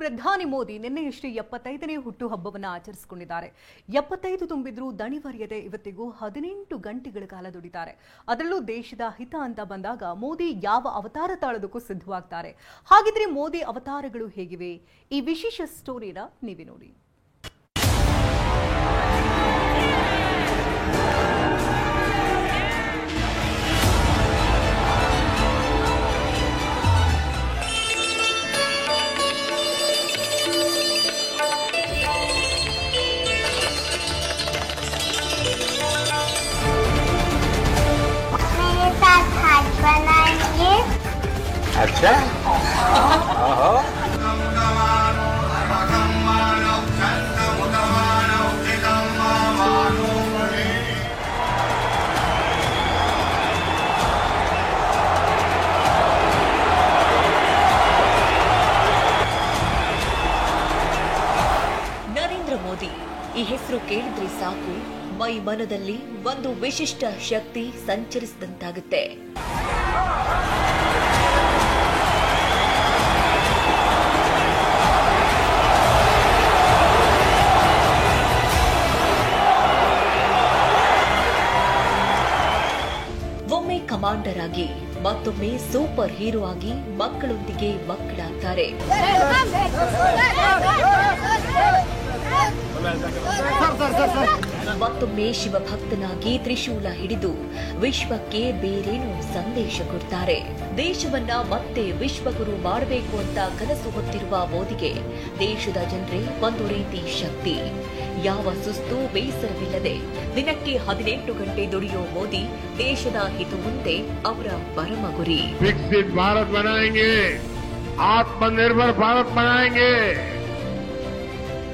ಪ್ರಧಾನಿ ಮೋದಿ ನಿನ್ನೆಯಷ್ಟೇ 75ನೇ ಹುಟ್ಟುಹಬ್ಬವನ್ನು ಆಚರಿಸಿಕೊಂಡಿದ್ದಾರೆ. 75 ತುಂಬಿದ್ರೂ ದಣಿವರಿಯದೆ ಇವತ್ತಿಗೂ 18 ಗಂಟೆಗಳ ಕಾಲ ದುಡಿತಾರೆ. ಅದರಲ್ಲೂ ದೇಶದ ಹಿತ ಅಂತ ಬಂದಾಗ ಮೋದಿ ಯಾವ ಅವತಾರ ತಾಳೋದಕ್ಕೂ ಸಿದ್ಧವಾಗ್ತಾರೆ. ಹಾಗಿದ್ರೆ ಮೋದಿ ಅವತಾರಗಳು ಹೇಗಿವೆ? ಈ ವಿಶೇಷ ಸ್ಟೋರಿನ ನೀವೇ ನೋಡಿ. अच्छा ನರೇಂದ್ರ ಮೋದಿ ಈ ಹೆಸರು ಕೇಳಿದ್ರೆ ಸಾಕು ಮೈ ಮನದಲ್ಲಿ ಒಂದು ವಿಶಿಷ್ಟ ಶಕ್ತಿ ಸಂಚರಿಸಿದಂತಾಗುತ್ತೆ. ಒಮ್ಮೆ ಕಮಾಂಡರ್ ಆಗಿ ಮತ್ತೊಮ್ಮೆ ಸೂಪರ್ ಹೀರೋ ಆಗಿ ಮಕ್ಕಳೊಂದಿಗೆ ಮಕ್ಕಳಾಗ್ತಾರೆ. ಮತ್ತೊಮ್ಮೆ ಶಿವಭಕ್ತನಾಗಿ ತ್ರಿಶೂಲ ಹಿಡಿದು ವಿಶ್ವಕ್ಕೆ ಬೇರೇನೋ ಸಂದೇಶ ಕೊಡ್ತಾರೆ. ದೇಶವನ್ನ ಮತ್ತೆ ವಿಶ್ವಗುರು ಮಾಡಬೇಕು ಅಂತ ಕನಸು ಹೊತ್ತಿರುವ ಮೋದಿಗೆ ದೇಶದ ಜನರೇ ಒಂದು ರೀತಿ ಶಕ್ತಿ. ಯಾವ ಸುಸ್ತು ಬೇಸರವಿಲ್ಲದೆ ದಿನಕ್ಕೆ 18 ಗಂಟೆ ದುಡಿಯೋ ಮೋದಿ ದೇಶದ ಹಿತ ಮುಂದೆ ಅವರ ಪರಮ ಗುರಿ. विकसित भारत बनाएंगे, आत्मनिर्भर भारत बनाएंगे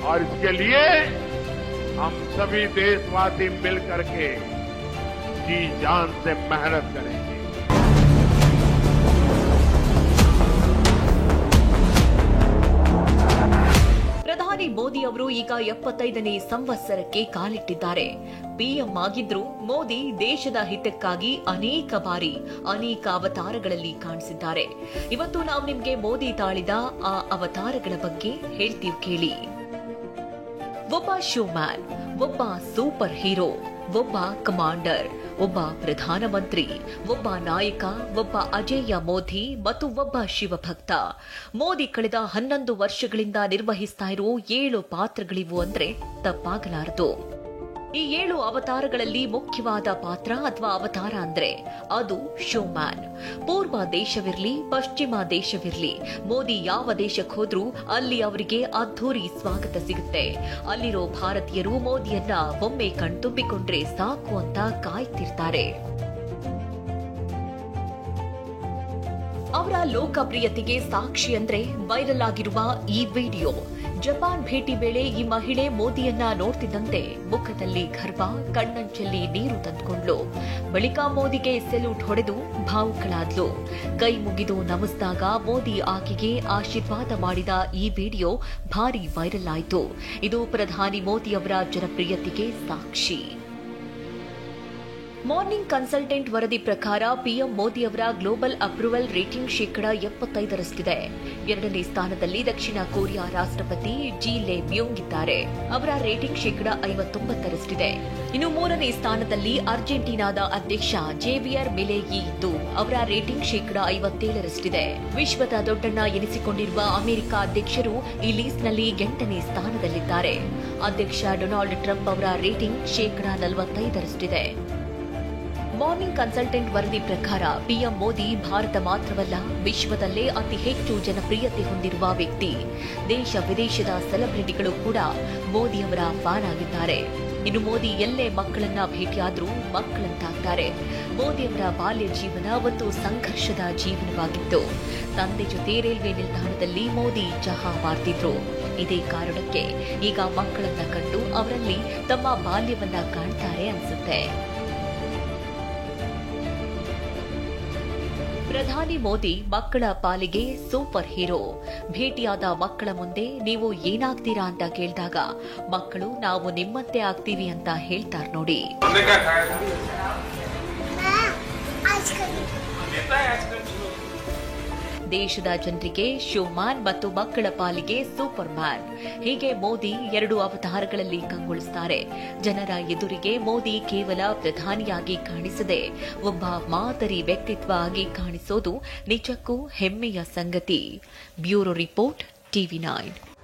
और इसके लिए हम सभी देशवासी मिलकर के जी जान से मेहनत करेंगे. ಪ್ರಧಾನಿ ಮೋದಿ ಅವರು ಈಗ 75ನೇ ಸಂವತ್ಸರಕ್ಕೆ ಕಾಲಿಟ್ಟಿದ್ದಾರೆ. ಪಿಎಂ ಆಗಿದ್ರು ಮೋದಿ ದೇಶದ ಹಿತಕ್ಕಾಗಿ ಅನೇಕ ಬಾರಿ ಅನೇಕ ಅವತಾರಗಳಲ್ಲಿ ಕಾಣಿಸಿದ್ದಾರೆ. ಇವತ್ತು ನಾವು ನಿಮ್ಗೆ ಮೋದಿ ತಾಳಿದ ಆ ಅವತಾರಗಳ ಬಗ್ಗೆ ಹೇಳ್ತೀವಿ ಕೇಳಿ. ಒಬ್ಬ ಶೋಮ್ಯಾನ್, ಒಬ್ಬ ಸೂಪರ್ ಹೀರೋ, ಒಬ್ಬ ಕಮಾಂಡರ್, ಒಬ್ಬ ಪ್ರಧಾನಮಂತ್ರಿ, ಒಬ್ಬ ನಾಯಕ, ಒಬ್ಬ ಅಜೇಯ ಮೋದಿ ಮತ್ತು ಒಬ್ಬ ಶಿವಭಕ್ತ. ಮೋದಿ ಕಳೆದ 11 ವರ್ಷಗಳಿಂದ ನಿರ್ವಹಿಸ್ತಾ ಇರೋ 7 ಪಾತ್ರಗಳಿವು ಅಂದ್ರೆ ತಪ್ಪಾಗಲಾರದು. ಈ 7 ಅವತಾರಗಳಲ್ಲಿ ಮುಖ್ಯವಾದ ಪಾತ್ರ ಅಥವಾ ಅವತಾರ ಅಂದ್ರೆ ಅದು ಶೋಮ್ಯಾನ್. ಪೂರ್ವ ದೇಶವಿರ್ಲಿ, ಪಶ್ಚಿಮ ದೇಶವಿರ್ಲಿ, ಮೋದಿ ಯಾವ ದೇಶಕ್ಕೆ ಹೋದ್ರೂ ಅಲ್ಲಿ ಅವರಿಗೆ ಅದ್ಧೂರಿ ಸ್ವಾಗತ ಸಿಗುತ್ತೆ. ಅಲ್ಲಿರೋ ಭಾರತೀಯರು ಮೋದಿಯನ್ನ ಒಮ್ಮೆ ಕಣ್ತುಂಬಿಕೊಂಡ್ರೆ ಸಾಕು ಅಂತ ಕಾಯ್ತಿರ್ತಾರೆ. ಅವರ ಲೋಕಪ್ರಿಯತೆಗೆ ಸಾಕ್ಷಿ ಅಂದ್ರೆ ವೈರಲ್ ಆಗಿರುವ ಈ ವಿಡಿಯೋ. ಜಪಾನ್ ಭೇಟಿ ವೇಳೆ ಈ ಮಹಿಳೆ ಮೋದಿಯನ್ನ ನೋಡ್ತಿದ್ದಂತೆ ಮುಖದಲ್ಲಿ ಗರ್ವ, ಕಣ್ಣಂಚಲ್ಲಿ ನೀರು ತಂದುಕೊಂಡ್ಲು. ಬಳಿಕ ಮೋದಿಗೆ ಸೆಲ್ಯೂಟ್ ಹೊಡೆದು ಭಾವುಕಳಾದ್ಲು. ಕೈ ಮುಗಿದು ನಮಿಸಿದಾಗ ಮೋದಿ ಆಕೆಗೆ ಆಶೀರ್ವಾದ ಮಾಡಿದ ಈ ವಿಡಿಯೋ ಭಾರಿ ವೈರಲ್ ಆಯಿತು. ಇದು ಪ್ರಧಾನಿ ಮೋದಿ ಅವರ ಜನಪ್ರಿಯತೆಗೆ ಸಾಕ್ಷಿ. ಮಾರ್ನಿಂಗ್ ಕನ್ಸಲ್ಟೆಂಟ್ ವರದಿ ಪ್ರಕಾರ ಪಿಎಂ ಮೋದಿ ಅವರ ಗ್ಲೋಬಲ್ ಅಪ್ರೂವಲ್ ರೇಟಿಂಗ್ 75%ರಷ್ಟಿದೆ. 2ನೇ ಸ್ಥಾನದಲ್ಲಿ ದಕ್ಷಿಣ ಕೊರಿಯಾ ರಾಷ್ಟ್ರಪತಿ ಜಿ ಲೆ ಮ್ಯೂಂಗ್ ಇದ್ದಾರೆ. ಅವರ ರೇಟಿಂಗ್ 59%ರಷ್ಟಿದೆ. ಇನ್ನು 3ನೇ ಸ್ಥಾನದಲ್ಲಿ ಅರ್ಜೆಂಟೀನಾದ ಅಧ್ಯಕ್ಷ ಜೇವಿಯರ್ ಮಿಲೇಯಿ ಇದ್ದು ಅವರ ರೇಟಿಂಗ್ 57%ರಷ್ಟಿದೆ. ವಿಶ್ವದ ದೊಡ್ಡಣ್ಣ ಎನಿಸಿಕೊಂಡಿರುವ ಅಮೆರಿಕ ಅಧ್ಯಕ್ಷರು ಈ ಲೀಸ್ಟ್ನಲ್ಲಿ 8ನೇ ಸ್ಥಾನದಲ್ಲಿದ್ದಾರೆ. ಅಧ್ಯಕ್ಷ ಡೊನಾಲ್ಡ್ ಟ್ರಂಪ್ ಅವರ ರೇಟಿಂಗ್ 45%ರಷ್ಟಿದೆ. ಮಾರ್ನಿಂಗ್ ಕನ್ಸಲ್ಟೆಂಟ್ ವರದಿ ಪ್ರಕಾರ ಪಿಎಂ ಮೋದಿ ಭಾರತ ಮಾತ್ರವಲ್ಲ, ವಿಶ್ವದಲ್ಲೇ ಅತಿ ಹೆಚ್ಚು ಜನಪ್ರಿಯತೆ ಹೊಂದಿರುವ ವ್ಯಕ್ತಿ. ದೇಶ ವಿದೇಶದ ಸೆಲೆಬ್ರಿಟಿಗಳು ಕೂಡ ಮೋದಿ ಅವರ ಫ್ಯಾನ್ ಆಗಿದ್ದಾರೆ. ಇನ್ನು ಮೋದಿ ಎಲ್ಲೇ ಮಕ್ಕಳನ್ನ ಭೇಟಿಯಾದ್ರೂ ಮಕ್ಕಳಂತಾಗ್ತಾರೆ. ಮೋದಿ ಅವರ ಬಾಲ್ಯ ಜೀವನ ಒಂದು ಸಂಘರ್ಷದ ಜೀವನವಾಗಿತ್ತು. ತಂದೆ ಜೊತೆ ರೈಲ್ವೆ ನಿಲ್ದಾಣದಲ್ಲಿ ಮೋದಿ ಚಹಾ ಮಾರ್ತಿದ್ರು. ಇದೇ ಕಾರಣಕ್ಕೆ ಈಗ ಮಕ್ಕಳನ್ನ ಕಂಡು ಅವರಲ್ಲಿ ತಮ್ಮ ಬಾಲ್ಯವನ್ನ ಕಾಣ್ತಾರೆ ಅನ್ಸುತ್ತೆ. ಪ್ರಧಾನಿ ಮೋದಿ ಮಕ್ಕಳ ಪಾಲಿಗೆ ಸೂಪರ್ ಹೀರೋ. ಭೇಟಿಯಾದ ಮಕ್ಕಳ ಮುಂದೆ ನೀವು ಏನಾಗ್ತೀರಾ ಅಂತ ಕೇಳಿದಾಗ ಮಕ್ಕಳು ನಾವು ನಿಮ್ಮಂತೆ ಆಗ್ತೀವಿ ಅಂತ ಹೇಳ್ತಾರೆ ನೋಡಿ. ದೇಶದ ಜನರಿಗೆ ಶೋಮ್ಯಾನ್ ಮತ್ತು ಮಕ್ಕಳ ಪಾಲಿಗೆ ಸೂಪರ್ ಮ್ಯಾನ್. ಹೀಗೆ ಮೋದಿ 2 ಅವತಾರಗಳಲ್ಲಿ ಕಂಗೊಳಿಸುತ್ತಾರೆ. ಜನರ ಎದುರಿಗೆ ಮೋದಿ ಕೇವಲ ಪ್ರಧಾನಿಯಾಗಿ ಕಾಣಿಸದೆ ಒಬ್ಬ ಮಾದರಿ ವ್ಯಕ್ತಿತ್ವ ಆಗಿ ಕಾಣಿಸೋದು ನಿಜಕ್ಕೂ ಹೆಮ್ಮೆಯ ಸಂಗತಿ. Bureau report, TV9.